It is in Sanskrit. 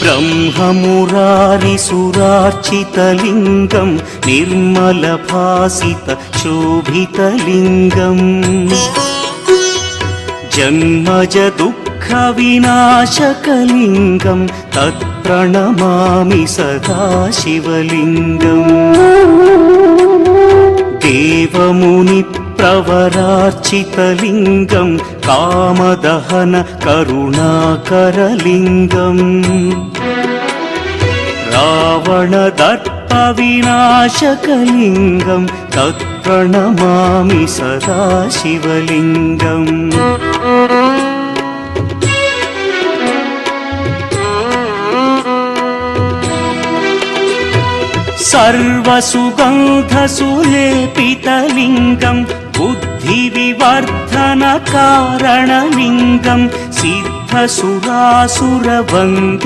ब्रह्ममुरारिसुरार्चितलिङ्गं निर्मलभासितशोभितलिङ्गम् जन्मजदुःखविनाशकलिङ्गं तत्प्रणमामि सदा शिवलिङ्गम् देवमुनिप्रवरार्चितलिङ्गं कामदहन करुणाकरलिङ्गम् रावणदर्पविनाशकलिङ्गं तत्प्रणमामि सदा शिवलिङ्गम् सर्वसुगन्धसुलेपितलिङ्गं बुद्धिविवर्धनकारणलिङ्गं सिद्धसुरासुरवन्दितलिङ्गम्